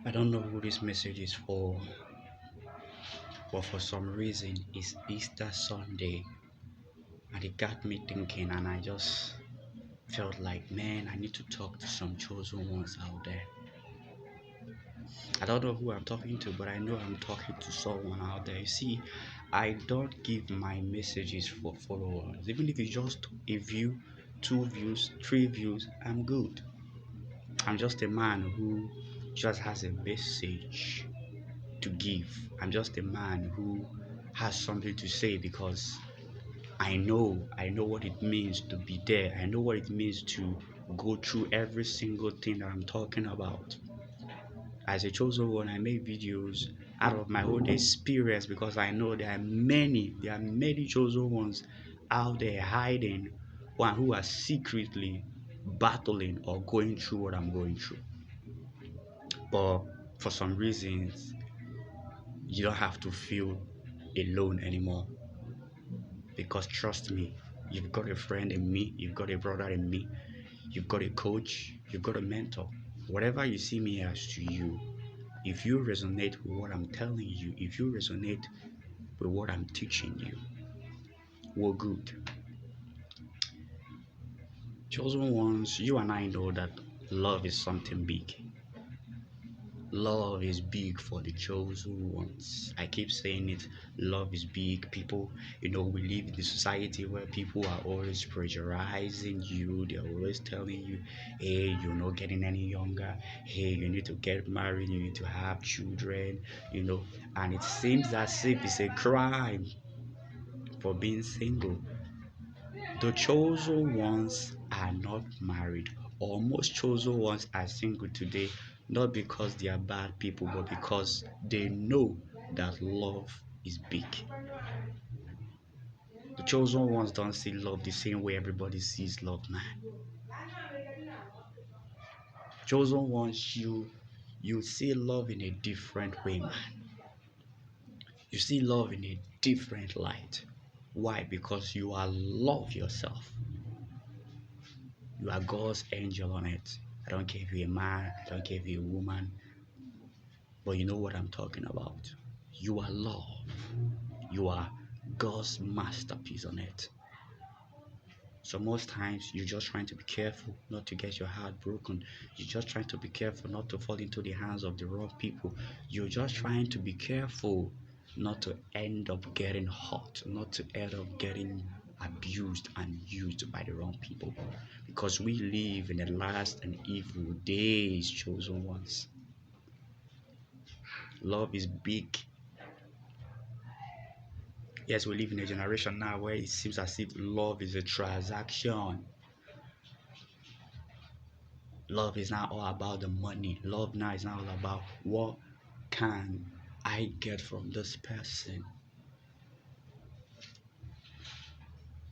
I don't know who this message is for, but for some reason it's Easter Sunday and it got me thinking, and I just felt like, man, I need to talk to some chosen ones out there. I don't know who I'm talking to, but I know I'm talking to someone out there. You see, I don't give my messages for followers. Even if it's just a view, two views, three views, I'm good. I'm just a man who just has a message to give. I'm just a man who has something to say because I know what it means to be there. I know what it means to go through every single thing that I'm talking about. As a chosen one, I make videos out of my own experience because I know there are many chosen ones out there hiding, one who are secretly battling or going through what I'm going through. But for some reasons, you don't have to feel alone anymore. Because trust me, you've got a friend in me, you've got a brother in me, you've got a coach, you've got a mentor. Whatever you see me as to you, if you resonate with what I'm telling you, if you resonate with what I'm teaching you, we're good. Chosen ones, you and I know that love is something big. Love is big for the chosen ones. I keep saying it. Love is big. People, we live in a society where people are always pressurizing you. They're always telling you, hey, you're not getting any younger. Hey, you need to get married. You need to have children, and it seems as if it's a crime for being single. The chosen ones are not married, or most chosen ones are single today, not because they are bad people, but because they know that love is big. The chosen ones don't see love the same way everybody sees love, man. Chosen ones, you see love in a different way, man. You see love in a different light. Why? Because you are love yourself. You are God's angel on it. I don't care if you're a man, I don't care if you're a woman, but you know what I'm talking about. You are love. You are God's masterpiece on it. So most times you're just trying to be careful not to get your heart broken. You're just trying to be careful not to fall into the hands of the wrong people. You're just trying to be careful not to end up getting hurt, not to end up getting abused and used by the wrong people. Because we live in the last and evil days, chosen ones. Love is big. Yes, we live in a generation now where it seems as if love is a transaction. Love is not all about the money. Love now is not all about what can I get from this person.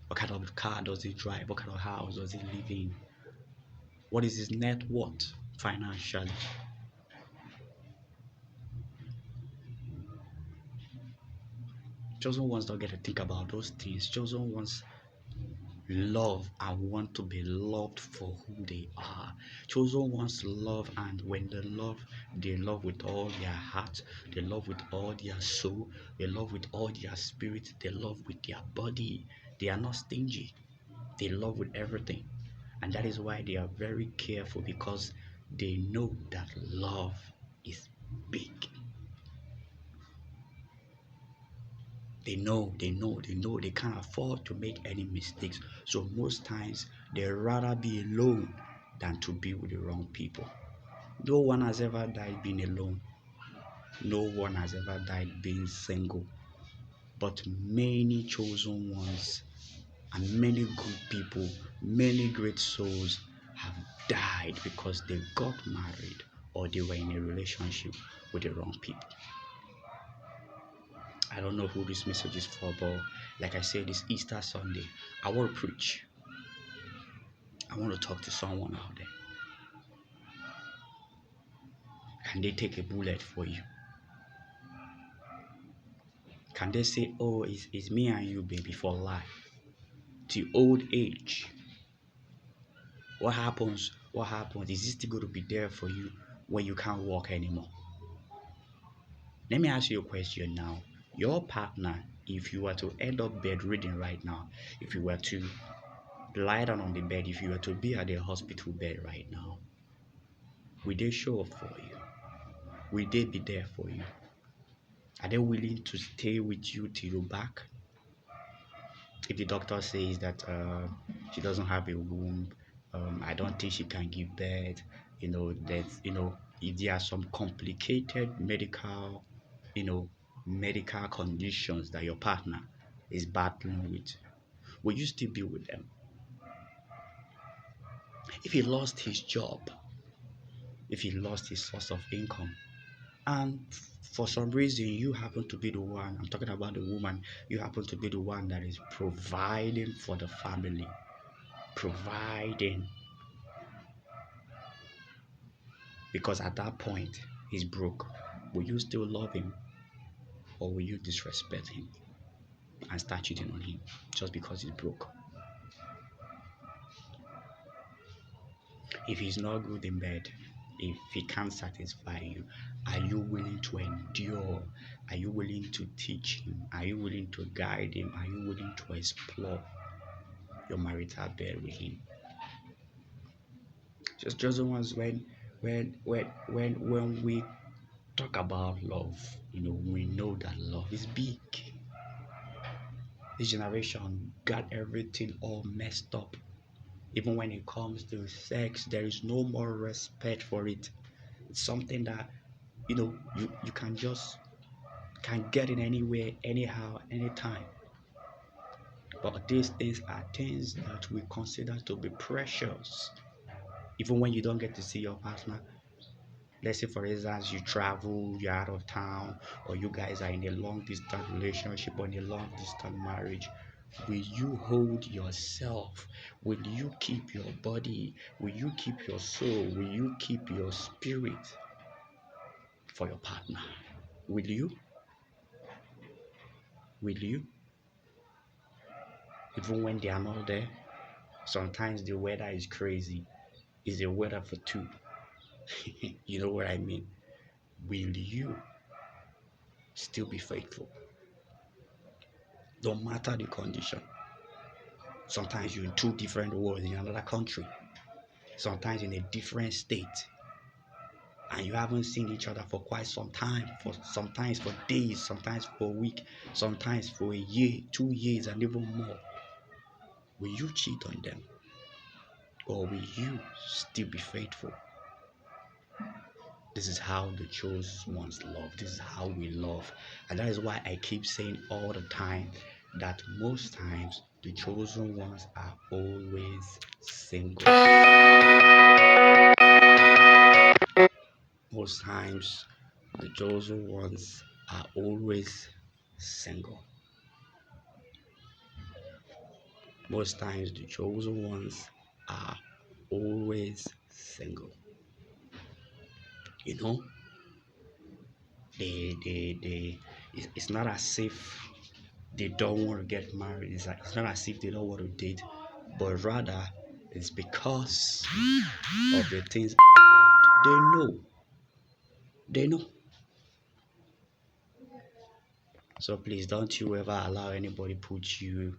What kind of car does he drive? What kind of house does he live in? What is his net worth financially? Chosen ones don't get to think about those things. Chosen ones love and want to be loved for who they are. Chosen ones love, and when they love with all their heart, they love with all their soul, they love with all their spirit, they love with their body. They are not stingy, they love with everything. And that is why they are very careful because they know that love is big. They know they can't afford to make any mistakes. So most times they rather be alone than to be with the wrong people. No one has ever died being alone. No one has ever died being single. But many chosen ones and many good people, many great souls have died because they got married or they were in a relationship with the wrong people. I don't know who this message is for, but like I said, it's Easter Sunday. I want to preach. I want to talk to someone out there. Can they take a bullet for you? Can they say, oh, it's me and you, baby, for life? Till old age. What happens? What happens? Is it still going to be there for you when you can't walk anymore? Let me ask you a question now. Your partner, if you were to end up bedridden right now, if you were to lie down on the bed, if you were to be at the hospital bed right now, will they show up for you? Will they be there for you? Are they willing to stay with you till you're back? If the doctor says that she doesn't have a womb, I don't think she can give birth, that, if there are some complicated you know, medical conditions that your partner is battling with, will you still be with them? If he lost his job, if he lost his source of income, and for some reason you happen to be the one, I'm talking about the woman, you happen to be the one that is providing for the family, providing, because at that point he's broke, will you still love him, or will you disrespect him and start cheating on him just because he's broke? If he's not good in bed, if he can't satisfy you, are you willing to endure? Are you willing to teach him? Are you willing to guide him? Are you willing to explore your marital bed with him? Just the ones when we talk about love, we know that love is big. This generation got everything all messed up. Even when it comes to sex, there is no more respect for it. It's something that you can get it anywhere, anyhow, anytime. But these things are things that we consider to be precious. Even when you don't get to see your partner, let's say for instance you travel, you're out of town, or you guys are in a long distance relationship or in a long distance marriage, will you hold yourself? Will you keep your body? Will you keep your soul? Will you keep your spirit for your partner? Will you? Will you? Even when they are not there? Sometimes the weather is crazy. It's a weather for two. You know what I mean? Will you still be faithful? No matter the condition. Sometimes you're in two different worlds in another country. Sometimes in a different state. And you haven't seen each other for quite some time. Sometimes for days, sometimes for a week, sometimes for a year, 2 years, and even more. Will you cheat on them? Or will you still be faithful? This is how the chosen ones love. This is how we love. And that is why I keep saying all the time that most times the chosen ones are always single. Most times the chosen ones are always single. Most times the chosen ones are always single. You know, it's not as if they don't want to get married. It's not as if they don't want to date, but rather it's because of the things they know. They know. So please don't you ever allow anybody put you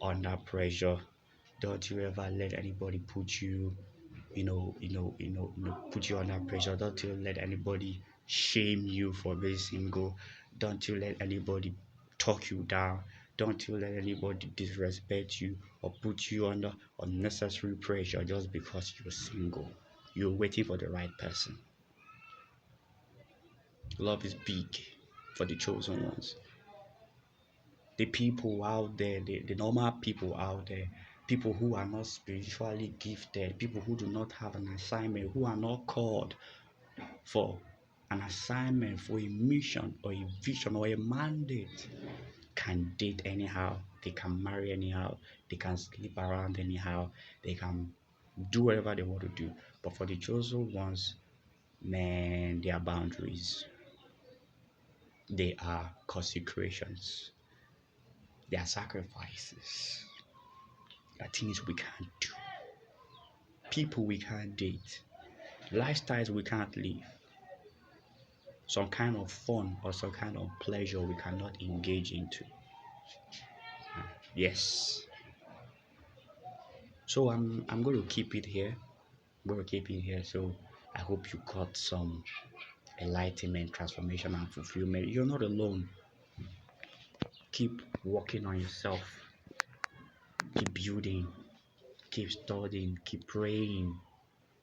under pressure. Don't you ever let anybody put you, put you under pressure. Don't you let anybody shame you for being single. Don't you let anybody talk you down. Don't you let anybody disrespect you or put you under unnecessary pressure just because you're single. You're waiting for the right person. Love is big for the chosen ones. The people out there, the normal people out there, people who are not spiritually gifted, people who do not have an assignment, who are not called for an assignment, for a mission or a vision or a mandate, can date anyhow, they can marry anyhow, they can sleep around anyhow, they can do whatever they want to do. But for the chosen ones, man, there are boundaries, they are consecrations, they are sacrifices, there are things we can't do, people we can't date, lifestyles we can't live. some kind of fun or some kind of pleasure we cannot engage into. Yes. So I'm going to keep it here. I'm going to keep it here. So I hope you got some enlightenment, transformation, and fulfillment. You're not alone. Keep working on yourself. Keep building. Keep studying. Keep praying.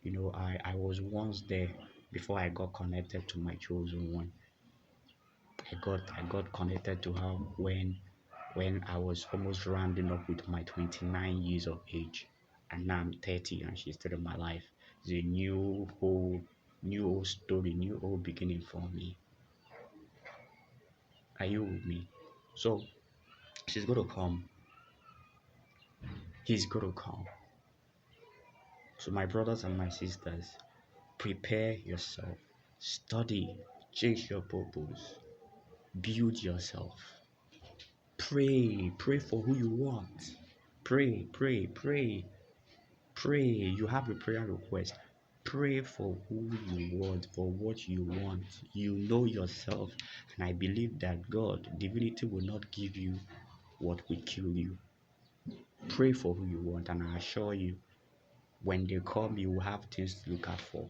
I was once there before I got connected to my chosen one. I got connected to her when I was almost rounding up with my 29 years of age, and now I'm 30 and she's still in my life. It's a new old story, new old beginning for me. Are you with me? So she's gonna come. He's gonna come. So my brothers and my sisters, prepare yourself, study, change your purpose, build yourself. Pray for who you want. Pray. You have a prayer request. Pray for who you want, for what you want. You know yourself, and I believe that God, divinity, will not give you what will kill you. Pray for who you want, and I assure you, when they come, you will have things to look out for.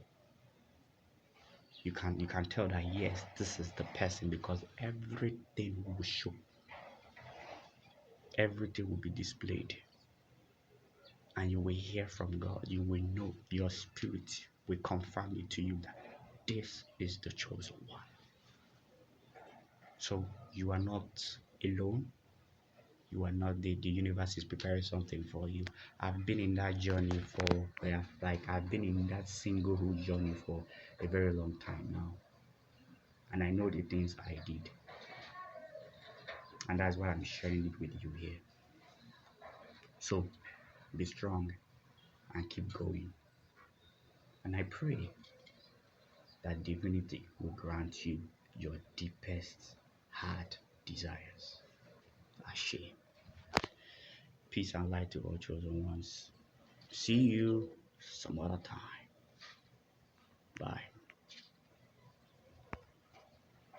You can tell that yes, this is the person, because everything will show, everything will be displayed, and you will hear from God. You will know, your spirit will confirm it to you that this is the chosen one. So you are not alone. You are not, the universe is preparing something for you. I've been in that journey for, yeah, like I've been in that singlehood journey for a very long time now. And I know the things I did. And that's why I'm sharing it with you here. So be strong and keep going. And I pray that divinity will grant you your deepest heart desires. Ashe. Peace and light to all chosen ones. See you some other time. Bye.